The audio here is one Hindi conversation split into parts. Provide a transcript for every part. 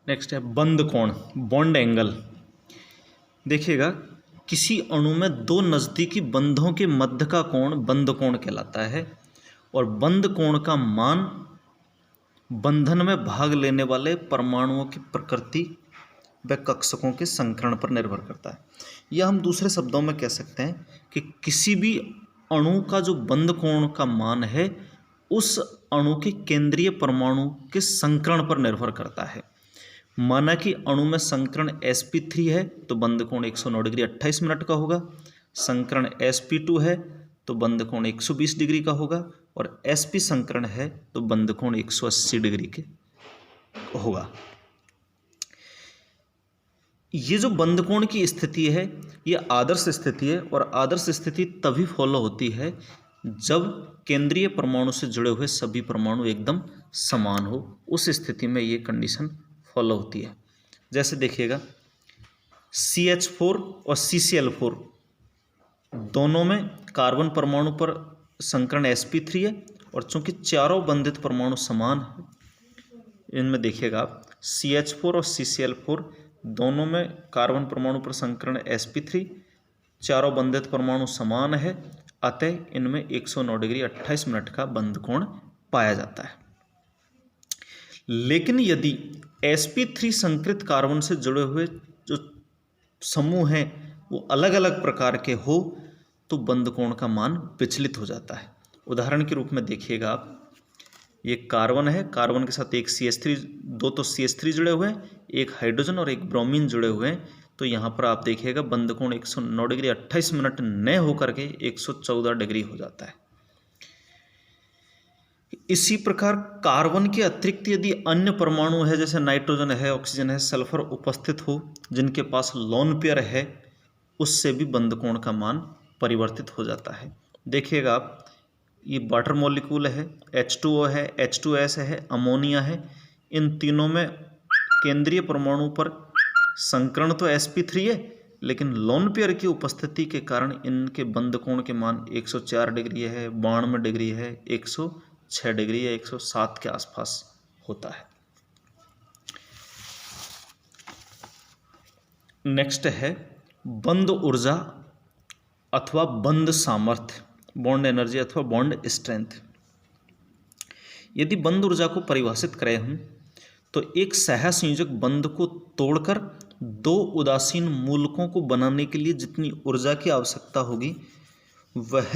नेक्स्ट है बंध कोण, बॉन्ड एंगल। देखिएगा, किसी अणु में दो नज़दीकी बंधों के मध्य का कोण बंध कोण कहलाता है और बंध कोण का मान बंधन में भाग लेने वाले परमाणुओं की प्रकृति व कक्षकों के संकरण पर निर्भर करता है। या हम दूसरे शब्दों में कह सकते हैं कि किसी भी अणु का जो बंध कोण का मान है उस अणु के केंद्रीय परमाणु के संकरण पर निर्भर करता है। माना कि अणु में संकरण sp3 है तो बंध कोण 109 डिग्री 28 मिनट का होगा, संकरण sp2 है तो बंध कोण 120 डिग्री का होगा और sp संकरण है तो बंध कोण 180 डिग्री के होगा। ये जो बंध कोण की स्थिति है ये आदर्श स्थिति है और आदर्श स्थिति तभी फॉलो होती है जब केंद्रीय परमाणु से जुड़े हुए सभी परमाणु एकदम समान हो। उस स्थिति में ये कंडीशन फॉलो होती है। जैसे देखिएगा, CH4 और CCl4 दोनों में कार्बन परमाणु पर संकरण sp3 है और चूंकि चारों बंधित परमाणु समान हैं, इनमें देखिएगा आप CH4 और CCl4 दोनों में कार्बन परमाणु पर संकरण sp3, चारों बंधित परमाणु समान है, अतः इनमें 109 डिग्री 28 मिनट का बंध कोण पाया जाता है। लेकिन यदि sp3 संकृत कार्बन से जुड़े हुए जो समूह हैं वो अलग अलग प्रकार के हो तो बंध कोण का मान विचलित हो जाता है। उदाहरण के रूप में देखिएगा आप, ये कार्बन है, कार्बन के साथ एक CH3, दो तो CH3 जुड़े हुए हैं, एक हाइड्रोजन और एक ब्रोमीन जुड़े हुए हैं, तो यहाँ पर आप देखिएगा बंध कोण 109 डिग्री 28 मिनट न होकर के 114 डिग्री हो जाता है। इसी प्रकार कार्बन के अतिरिक्त यदि अन्य परमाणु है जैसे नाइट्रोजन है, ऑक्सीजन है, सल्फर उपस्थित हो जिनके पास लोन पेयर है, उससे भी बंध कोण का मान परिवर्तित हो जाता है। देखिएगा आप, ये वाटर मॉलिक्यूल है, H2O है, H2S है, अमोनिया है, इन तीनों में केंद्रीय परमाणु पर संकरण तो sp3 है लेकिन लोन पेयर की उपस्थिति के कारण इनके बंध कोण के मान 104 डिग्री है, 92 डिग्री है, 106 डिग्री या 107 के आसपास होता है। नेक्स्ट है बंध ऊर्जा अथवा बंध सामर्थ्य, बॉन्ड एनर्जी अथवा बॉन्ड स्ट्रेंथ। यदि बंध ऊर्जा को परिभाषित करें हम तो एक सहसंयोजक बंध को तोड़कर दो उदासीन मूलकों को बनाने के लिए जितनी ऊर्जा की आवश्यकता होगी वह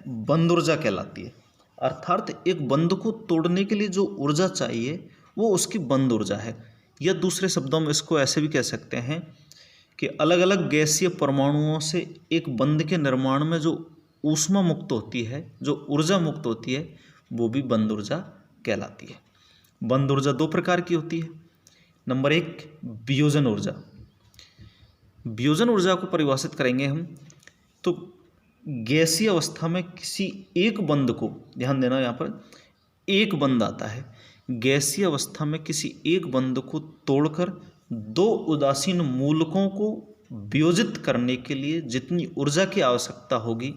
बंध ऊर्जा कहलाती है। अर्थात एक बंध को तोड़ने के लिए जो ऊर्जा चाहिए वो उसकी बंध ऊर्जा है। या दूसरे शब्दों में इसको ऐसे भी कह सकते हैं कि अलग अलग गैसीय परमाणुओं से एक बंध के निर्माण में जो ऊष्मा मुक्त होती है, जो ऊर्जा मुक्त होती है, वो भी बंध ऊर्जा कहलाती है। बंध ऊर्जा दो प्रकार की होती है। नंबर एक, वियोजन ऊर्जा। वियोजन ऊर्जा को परिभाषित करेंगे हम तो गैसीय अवस्था में किसी एक बंध को, ध्यान देना यहाँ पर एक बंध आता है, गैसीय अवस्था में किसी एक बंध को तोड़कर दो उदासीन मूलकों को वियोजित करने के लिए जितनी ऊर्जा की आवश्यकता होगी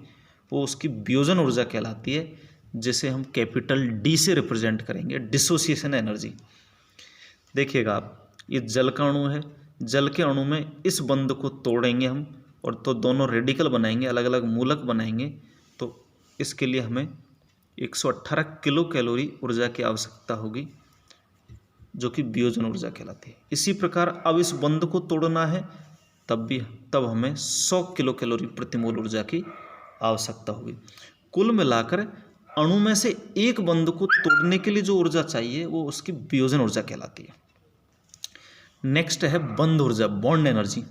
वो उसकी वियोजन ऊर्जा कहलाती है, जिसे हम कैपिटल D से रिप्रेजेंट करेंगे, डिसोसिएशन एनर्जी। देखिएगा आप, ये जल का अणु है, जल के अणु में इस बंध को तोड़ेंगे हम और तो दोनों रेडिकल बनाएंगे, अलग अलग मूलक बनाएंगे, तो इसके लिए हमें 118 किलो कैलोरी ऊर्जा की आवश्यकता होगी जो कि वियोजन ऊर्जा कहलाती है। इसी प्रकार अब इस बंध को तोड़ना है तब हमें 100 किलो कैलोरी प्रति मोल ऊर्जा की आवश्यकता होगी। कुल मिलाकर अणु में से एक बंध को तोड़ने के लिए जो ऊर्जा चाहिए वो उसकी वियोजन ऊर्जा कहलाती है। नेक्स्ट है बंध ऊर्जा, बॉन्ड एनर्जी।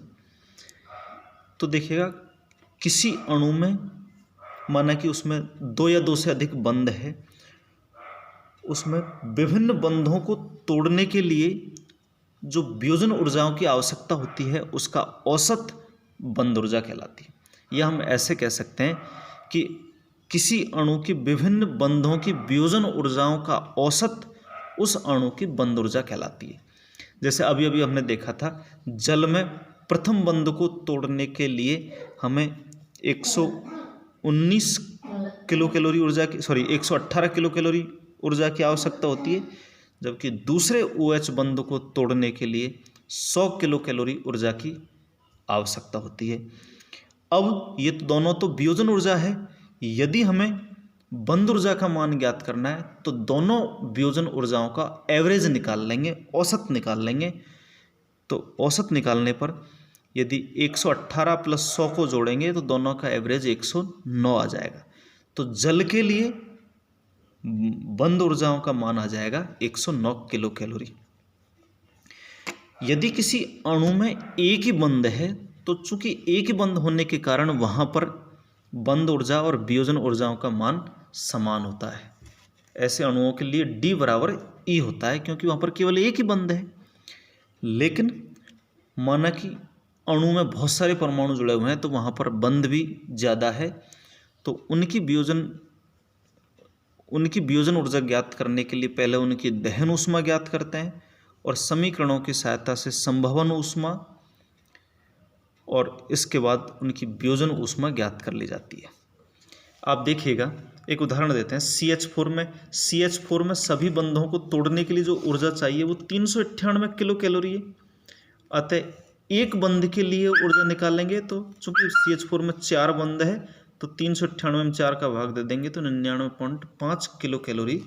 तो देखिएगा, किसी अणु में माना कि उसमें दो या दो से अधिक बंध है, उसमें विभिन्न बंधों को तोड़ने के लिए जो वियोजन ऊर्जाओं की आवश्यकता होती है उसका औसत बंध ऊर्जा कहलाती है। या हम ऐसे कह सकते हैं कि किसी अणु की विभिन्न बंधों की वियोजन ऊर्जाओं का औसत उस अणु की बंध ऊर्जा कहलाती है। जैसे अभी अभी हमने देखा था, जल में प्रथम बंध को तोड़ने के लिए हमें 118 किलो कैलोरी ऊर्जा की आवश्यकता होती है, जबकि दूसरे OH बंध को तोड़ने के लिए 100 किलो कैलोरी ऊर्जा की आवश्यकता होती है। अब ये दोनों तो वियोजन ऊर्जा है, यदि हमें बंध ऊर्जा का मान ज्ञात करना है तो दोनों वियोजन ऊर्जाओं का एवरेज निकाल लेंगे, औसत निकाल लेंगे। तो औसत निकालने पर यदि 118 प्लस 100 को जोड़ेंगे तो दोनों का एवरेज 109 आ जाएगा। तो जल के लिए बंध ऊर्जाओं का मान आ जाएगा 109 किलो कैलोरी। यदि किसी अणु में एक ही बंध है तो चूंकि एक ही बंध होने के कारण वहाँ पर बंध ऊर्जा और वियोजन ऊर्जाओं का मान समान होता है। ऐसे अणुओं के लिए D बराबर E होता है क्योंकि वहाँ पर केवल एक ही बंध है। लेकिन माना कि अणु में बहुत सारे परमाणु जुड़े हुए हैं तो वहाँ पर बंध भी ज़्यादा है, तो उनकी वियोजन ऊर्जा ज्ञात करने के लिए पहले उनकी दहन ऊष्मा ज्ञात करते हैं और समीकरणों की सहायता से संभवन ऊष्मा और इसके बाद उनकी वियोजन ऊष्मा ज्ञात कर ली जाती है। आप देखिएगा, एक उदाहरण देते हैं। CH4 में सभी बंधों को तोड़ने के लिए जो ऊर्जा चाहिए वो 398 किलो कैलोरी है। अतः एक बंध के लिए ऊर्जा निकालेंगे तो चूंकि CH4 में 4 बंध है तो 398 में 4 का भाग दे देंगे तो 99.5 किलो कैलोरी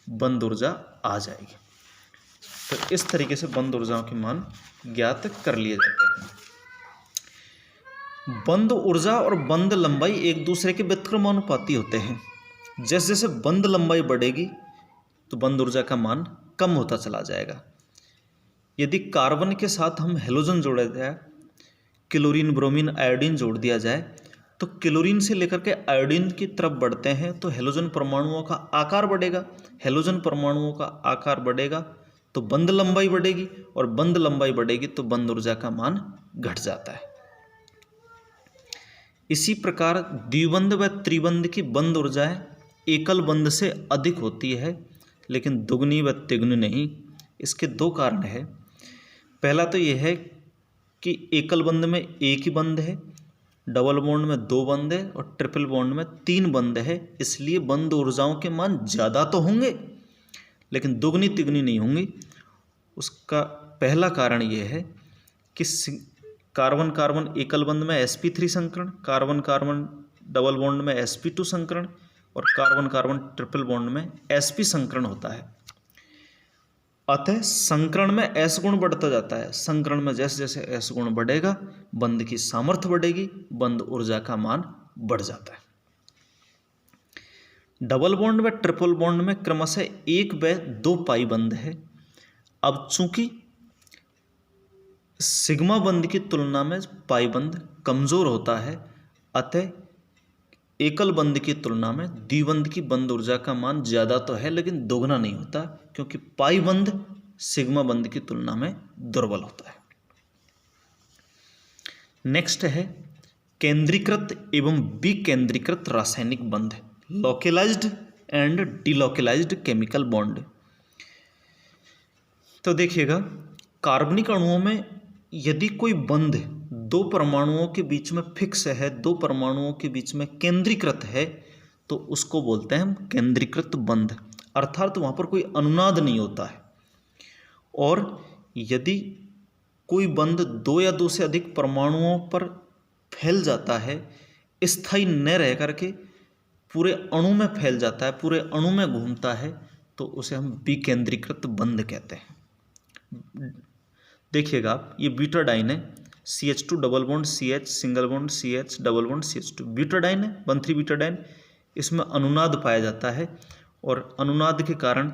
बंध ऊर्जा आ जाएगी। तो इस तरीके से बंध ऊर्जाओं के मान ज्ञात कर लिए जाते हैं। बंध ऊर्जा और बंध लंबाई एक दूसरे के व्युत्क्रमानुपाती होते हैं। जैसे जैसे बंध लंबाई बढ़ेगी तो बंध ऊर्जा का मान कम होता चला जाएगा। यदि कार्बन के साथ हम हेलोजन जोड़ा जाए, क्लोरीन, ब्रोमीन, आयोडीन जोड़ दिया जाए तो क्लोरीन से लेकर के आयोडीन की तरफ बढ़ते हैं तो हेलोजन परमाणुओं का आकार बढ़ेगा। हेलोजन परमाणुओं का आकार बढ़ेगा तो बंध लंबाई बढ़ेगी और बंध लंबाई बढ़ेगी तो बंध ऊर्जा का मान घट जाता है। इसी प्रकार द्विबंध व त्रिबंध की बंध ऊर्जाएं एकल बंध से अधिक होती है, लेकिन दुगनी व तिगुनी नहीं। इसके दो कारण है। पहला तो यह है कि एकल बंध में एक ही बंध है, डबल बॉन्ड में 2 बंध है और ट्रिपल बॉन्ड में 3 बंध है, इसलिए बंध ऊर्जाओं के मान ज़्यादा तो होंगे लेकिन दुगनी तिगुनी नहीं होंगी। उसका पहला कारण यह है कि कार्बन कार्बन एकल बंध में sp3 संकरण, कार्बन कार्बन डबल बॉन्ड में sp2 संकरण और कार्बन कार्बन ट्रिपल बॉन्ड में sp संकरण होता है। अतः संकरण में S गुण बढ़ता जाता है। संकरण में जैसे जैसे S गुण बढ़ेगा बंध की सामर्थ्य बढ़ेगी, बंध ऊर्जा का मान बढ़ जाता है। डबल बॉन्ड व ट्रिपल बॉन्ड में क्रमशः 1 व 2 पाई बंध है। अब चूंकि सिग्मा बंध की तुलना में पाई बंध कमजोर होता है, अतः एकल बंध की तुलना में द्विबंध की बंध ऊर्जा का मान ज़्यादा तो है लेकिन दोगुना नहीं होता, क्योंकि पाई बंध सिग्मा बंध की तुलना में दुर्बल होता है। नेक्स्ट है केंद्रीकृत एवं विकेंद्रीकृत रासायनिक बंध, localised and delocalised chemical bond. तो देखिएगा, कार्बनिक अणुओं में यदि कोई बंध 2 परमाणुओं के बीच में फिक्स है, 2 परमाणुओं के बीच में केंद्रीकृत है, तो उसको बोलते हैं हम केंद्रीकृत बंध, अर्थात वहाँ पर कोई अनुनाद नहीं होता है। और यदि कोई बंध 2 या 2 से अधिक परमाणुओं पर फैल जाता है, स्थायी न रह करके पूरे अणु में फैल जाता है, पूरे अणु में घूमता है, तो उसे हम विकेंद्रीकृत बंध कहते हैं। देखिएगा आप, ये ब्यूटाडाइन है, CH2 double bond CH, single bond CH, double bond CH2, butadiene है, 1,3 ब्यूटाडाइन। इसमें अनुनाद पाया जाता है और अनुनाद के कारण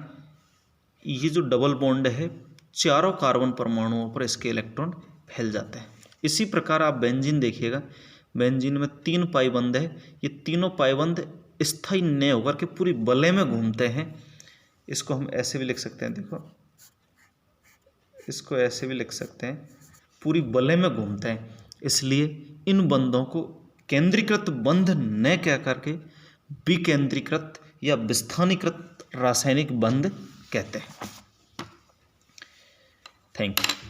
ये जो डबल बॉन्ड है, चारों कार्बन परमाणुओं पर इसके इलेक्ट्रॉन फैल जाते हैं। इसी प्रकार आप बेंजीन देखिएगा, बेंजीन में 3 पाई बंध है। ये तीनों पाई बंध स्थायी न होकर के पूरी बलय में घूमते हैं। इसको हम ऐसे भी लिख सकते हैं, देखो, इसको ऐसे भी लिख सकते हैं, पूरी बलय में घूमते हैं। इसलिए इन बंधों को केंद्रीकृत बंध न कह करके विकेंद्रीकृत या विस्थानीकृत रासायनिक बंध कहते हैं। Thank you.